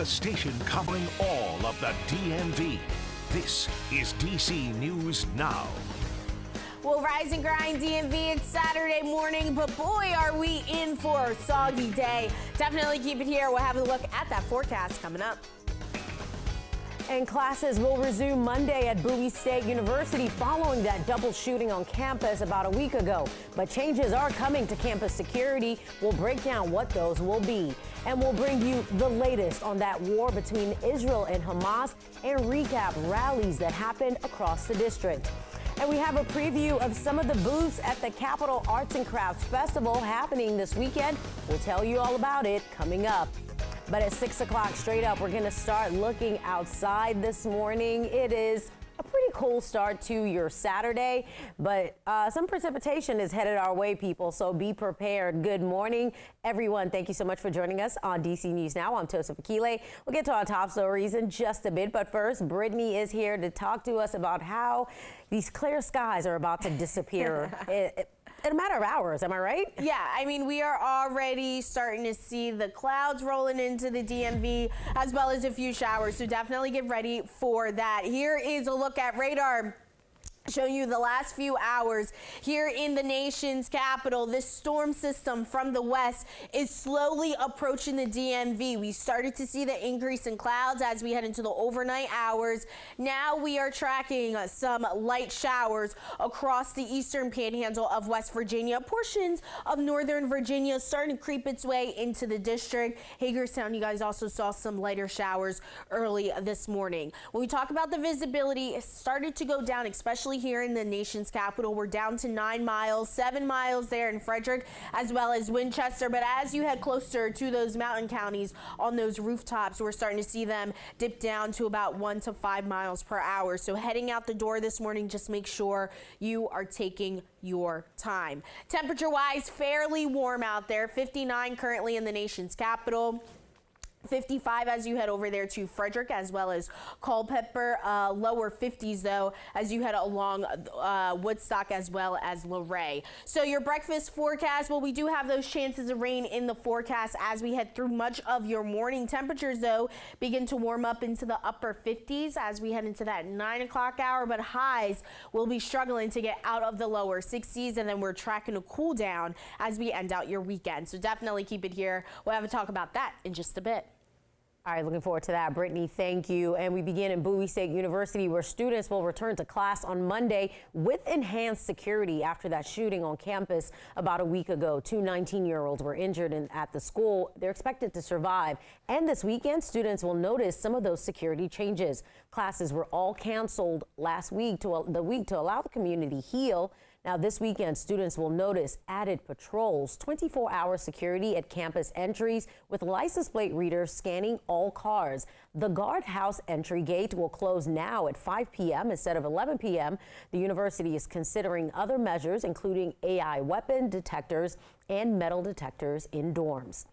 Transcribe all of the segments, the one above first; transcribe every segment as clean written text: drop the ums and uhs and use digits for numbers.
the station covering all of the DMV. This is DC News Now. Well, rise and grind DMV, it's Saturday morning, but boy, are we in for a soggy day. Definitely keep it here. We'll have a look at that forecast coming up. And classes will resume Monday at Bowie State University following that double shooting on campus about a week ago. But changes are coming to campus security. We'll break down what those will be. And we'll bring you the latest on that war between Israel and Hamas and recap rallies that happened across the district. And we have a preview of some of the booths at the Capitol Arts and Crafts Festival happening this weekend. We'll tell you all about it coming up. But at 6 o'clock straight up, we're going to start looking outside this morning. It is a pretty cool start to your Saturday, but some precipitation is headed our way, people, so be prepared. Good morning, everyone. Thank you so much for joining us on DC News Now. I'm Tosa Fakile. We'll get to our top stories in just a bit, but first, Brittany is here to talk to us about how these clear skies are about to disappear. In a matter of hours, am I right? Yeah, I mean, we are already starting to see the clouds rolling into the DMV as well as a few showers, so definitely get ready for that. Here is a look at radar. Showing you the last few hours here in the nation's capital. This storm system from the west is slowly approaching the DMV. We started to see the increase in clouds as we head into the overnight hours. Now we are tracking some light showers across the eastern panhandle of West Virginia. Portions of northern Virginia starting to creep its way into the district. Hagerstown, you guys also saw some lighter showers early this morning. When we talk about the visibility, it started to go down, especially here in the nation's capital. We're down to 9 miles, 7 miles there in Frederick as well as Winchester. But as you head closer to those mountain counties on those rooftops, we're starting to see them dip down to about 1 to 5 miles per hour. So heading out the door this morning, just make sure you are taking your time. Temperature wise, fairly warm out there. 59 currently in the nation's capital. 55 as you head over there to Frederick as well as Culpeper, lower 50s though as you head along Woodstock as well as Luray. So your breakfast forecast, well, we do have those chances of rain in the forecast as we head through much of your morning. Temperatures though begin to warm up into the upper 50s as we head into that 9 o'clock hour, but highs will be struggling to get out of the lower 60s, and then we're tracking a cool down as we end out your weekend. So definitely keep it here. We'll have a talk about that in just a bit. All right, looking forward to that, Brittany. Thank you. And we begin in Bowie State University, where students will return to class on Monday with enhanced security after that shooting on campus about a week ago. 2 19-year-olds were injured at the school. They're expected to survive. And this weekend, students will notice some of those security changes. Classes were all canceled last week to allow the community heal. Now, this weekend, students will notice added patrols, 24-hour security at campus entries with license plate readers scanning all cars. The guardhouse entry gate will close now at 5 p.m. instead of 11 p.m. The university is considering other measures, including AI weapon detectors and metal detectors in dorms.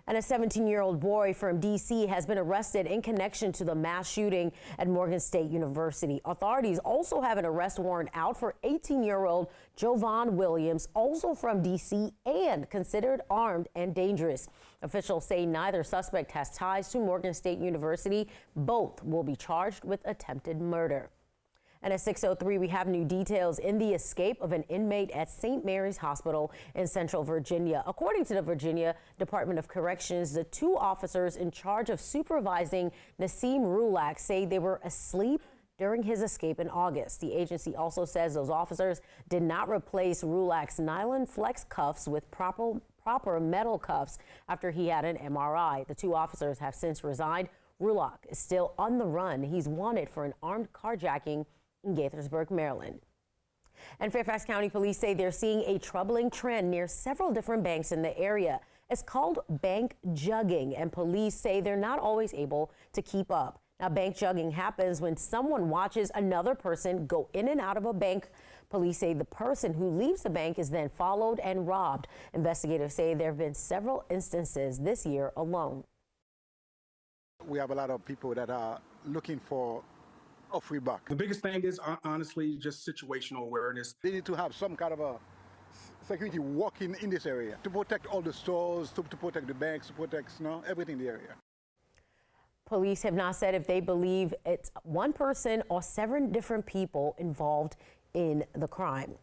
And a 17-year-old boy from D.C. has been arrested in connection to the mass shooting at Morgan State University. Authorities also have an arrest warrant out for 18-year-old Jovan Williams, also from D.C. and considered armed and dangerous. Officials say neither suspect has ties to Morgan State University. Both will be charged with attempted murder. And at 6:03, we have new details in the escape of an inmate at St. Mary's Hospital in Central Virginia. According to the Virginia Department of Corrections, the 2 officers in charge of supervising Nassim Rulak say they were asleep during his escape in August. The agency also says those officers did not replace Rulak's nylon flex cuffs with proper metal cuffs after he had an MRI. The 2 officers have since resigned. Rulak is still on the run. He's wanted for an armed carjacking in Gaithersburg, Maryland. And Fairfax County Police say they're seeing a troubling trend near several different banks in the area. It's called bank jugging, and police say they're not always able to keep up. Now, bank jugging happens when someone watches another person go in and out of a bank. Police say the person who leaves the bank is then followed and robbed. Investigators say there have been several instances this year alone. We have a lot of people that are looking for a free buck. The biggest thing is honestly just situational awareness. They need to have some kind of a security working in this area to protect all the stores, to protect the banks, to protect everything in the area. Police have not said if they believe it's one person or 7 different people involved in the crime.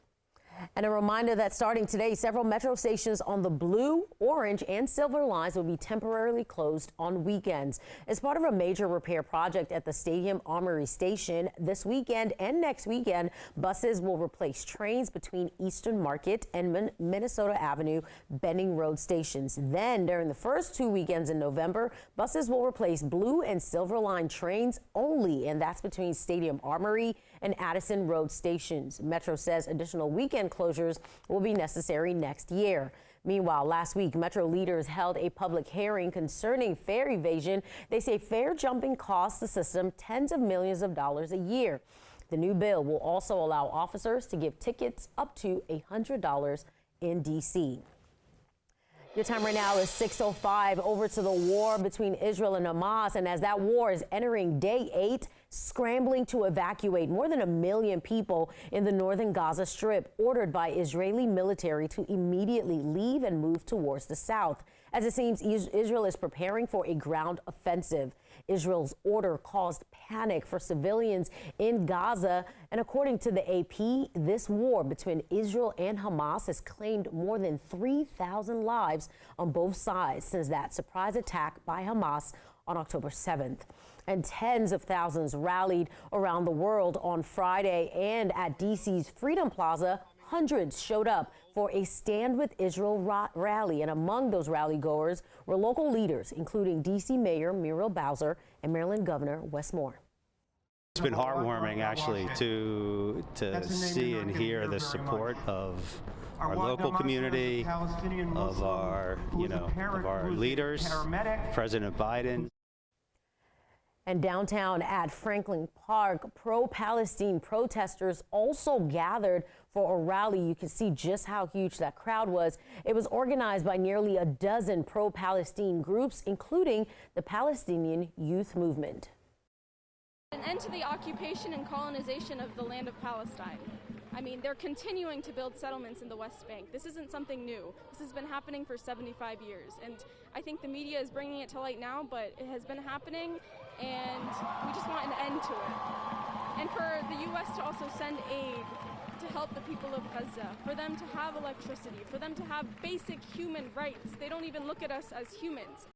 And a reminder that starting today, several metro stations on the blue, orange, and silver lines will be temporarily closed on weekends. As part of a major repair project at the Stadium Armory Station this weekend and next weekend, buses will replace trains between Eastern Market and Minnesota Avenue Benning Road stations. Then, during the first 2 weekends in November, buses will replace blue and silver line trains only, and that's between Stadium Armory and Addison Road stations. Metro says additional weekend closures will be necessary next year. Meanwhile, last week, Metro leaders held a public hearing concerning fare evasion. They say fare jumping costs the system tens of millions of dollars a year. The new bill will also allow officers to give tickets up to $100 in D.C. Your time right now is 6:05. Over to the war between Israel and Hamas. And as that war is entering day 8, scrambling to evacuate more than 1 million people in the northern Gaza Strip, ordered by Israeli military to immediately leave and move towards the south. As it seems, Israel is preparing for a ground offensive. Israel's order caused panic for civilians in Gaza. And according to the AP, this war between Israel and Hamas has claimed more than 3,000 lives on both sides since that surprise attack by Hamas on October 7th. And tens of thousands rallied around the world on Friday, and at D.C.'s Freedom Plaza, hundreds showed up for a Stand with Israel rally. And among those rally goers were local leaders, including D.C. Mayor Muriel Bowser and Maryland Governor Wes Moore. It's been heartwarming, actually, to see and hear the support of our local community, of our, of our leaders, President Biden. And downtown at Franklin Park, pro-Palestine protesters also gathered for a rally. You can see just how huge that crowd was. It was organized by nearly a dozen pro-Palestine groups, including the Palestinian Youth Movement. An end to the occupation and colonization of the land of Palestine. I mean, they're continuing to build settlements in the West Bank. This isn't something new. This has been happening for 75 years. And I think the media is bringing it to light now, but it has been happening, and we just want an end to it. And for the U.S. to also send aid to help the people of Gaza, for them to have electricity, for them to have basic human rights. They don't even look at us as humans.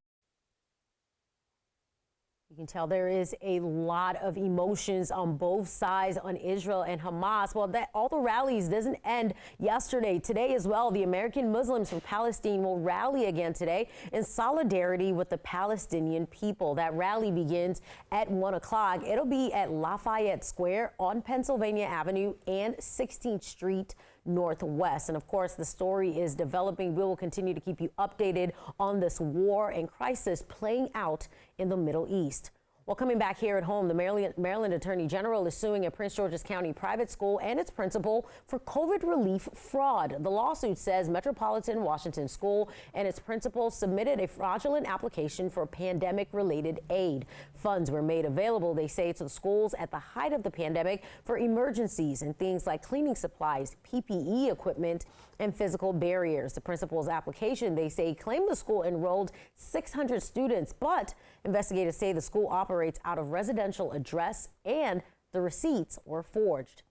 You can tell there is a lot of emotions on both sides, on Israel and Hamas. Well, all the rallies doesn't end yesterday. Today as well, the American Muslims from Palestine will rally again today in solidarity with the Palestinian people. That rally begins at 1 o'clock. It'll be at Lafayette Square on Pennsylvania Avenue and 16th Street Northwest. And of course, the story is developing. We will continue to keep you updated on this war and crisis playing out in the Middle East. Well, coming back here at home, the Maryland Attorney General is suing a Prince George's County private school and its principal for COVID relief fraud. The lawsuit says Metropolitan Washington School and its principal submitted a fraudulent application for pandemic-related aid. Funds were made available, they say, to the schools at the height of the pandemic for emergencies and things like cleaning supplies, PPE equipment, and physical barriers. The principal's application, they say, claimed the school enrolled 600 students, but investigators say the school operates out of residential address and the receipts were forged.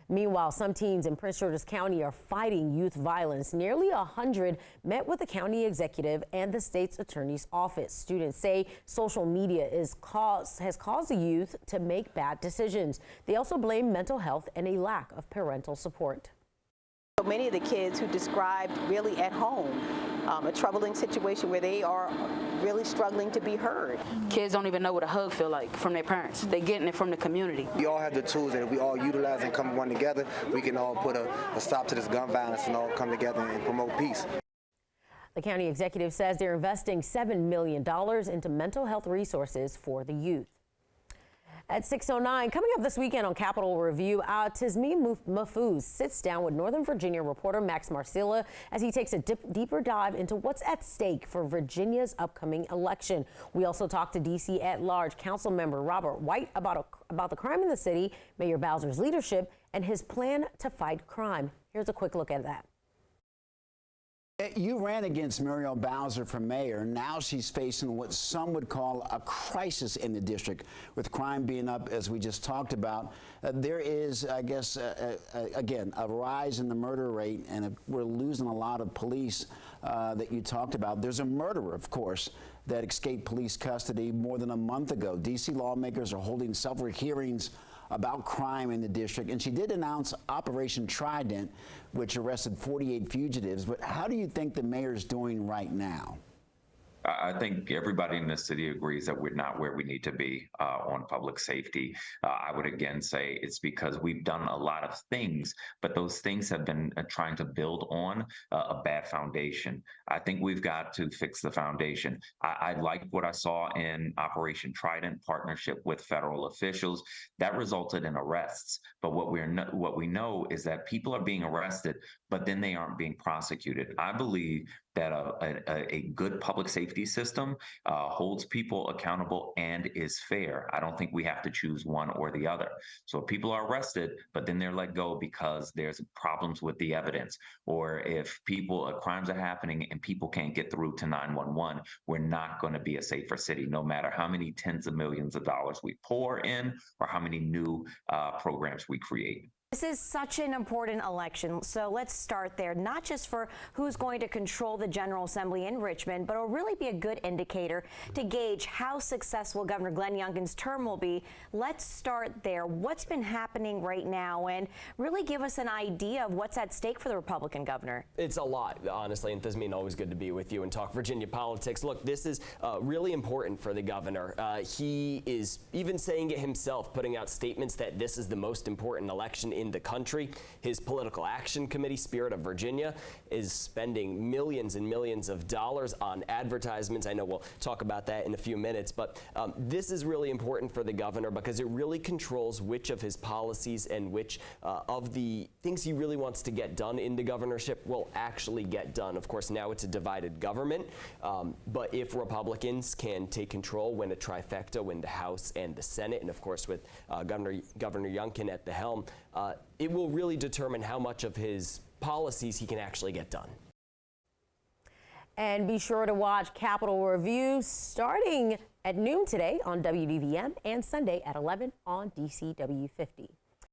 Meanwhile, some teens in Prince George's County are fighting youth violence. Nearly 100 met with the county executive and the state's attorney's office. Students say social media has caused the youth to make bad decisions. They also blame mental health and a lack of parental support. Many of the kids who described really at home a troubling situation where they are really struggling to be heard. Kids don't even know what a hug feel like from their parents. They're getting it from the community. We all have the tools that if we all utilize and come one together, we can all put a stop to this gun violence and all come together and promote peace. The county executive says they're investing $7 million into mental health resources for the youth. At 6:09, coming up this weekend on Capitol Review, Tasmin Mahfouz sits down with Northern Virginia reporter Max Marcilla as he takes a deeper dive into what's at stake for Virginia's upcoming election. We also talk to D.C. at-large council member Robert White about the crime in the city, Mayor Bowser's leadership, and his plan to fight crime. Here's a quick look at that. You ran against Muriel Bowser for mayor. Now she's facing what some would call a crisis in the district, with crime being up, as we just talked about. There is, I guess, again, a rise in the murder rate, and we're losing a lot of police that you talked about. There's a murderer, of course, that escaped police custody more than a month ago. D.C. lawmakers are holding several hearings about crime in the district, and she did announce Operation Trident, which arrested 48 fugitives. But how do you think the mayor's doing right now? I think everybody in the city agrees that we're not where we need to be on public safety. I would again say it's because we've done a lot of things, but those things have been trying to build on a bad foundation. I think we've got to fix the foundation. I liked what I saw in Operation Trident, partnership with federal officials. That resulted in arrests. But what we know is that people are being arrested, but then they aren't being prosecuted. I believe that a good public safety system holds people accountable and is fair. I don't think we have to choose one or the other. So if people are arrested, but then they're let go because there's problems with the evidence, or if crimes are happening and people can't get through to 911, we're not going to be a safer city, no matter how many tens of millions of dollars we pour in or how many new programs we create. This is such an important election, so let's start there, not just for who's going to control the General Assembly in Richmond, but it'll really be a good indicator to gauge how successful Governor Glenn Youngkin's term will be. Let's start there. What's been happening right now, and really give us an idea of what's at stake for the Republican governor? It's a lot, honestly, and Thizmean, always good to be with you and talk Virginia politics. Look, this is really important for the governor. He is even saying it himself, putting out statements that this is the most important election in the country. His political action committee, Spirit of Virginia, is spending millions and millions of dollars on advertisements. I know we'll talk about that in a few minutes, but this is really important for the governor because it really controls which of his policies and which of the things he really wants to get done in the governorship will actually get done. Of course, now it's a divided government, but if Republicans can take control, win a trifecta, win the House and the Senate, and of course with Governor Youngkin at the helm, it will really determine how much of his policies he can actually get done. And be sure to watch Capitol Review starting at noon today on WDVM and Sunday at 11 on DCW 50.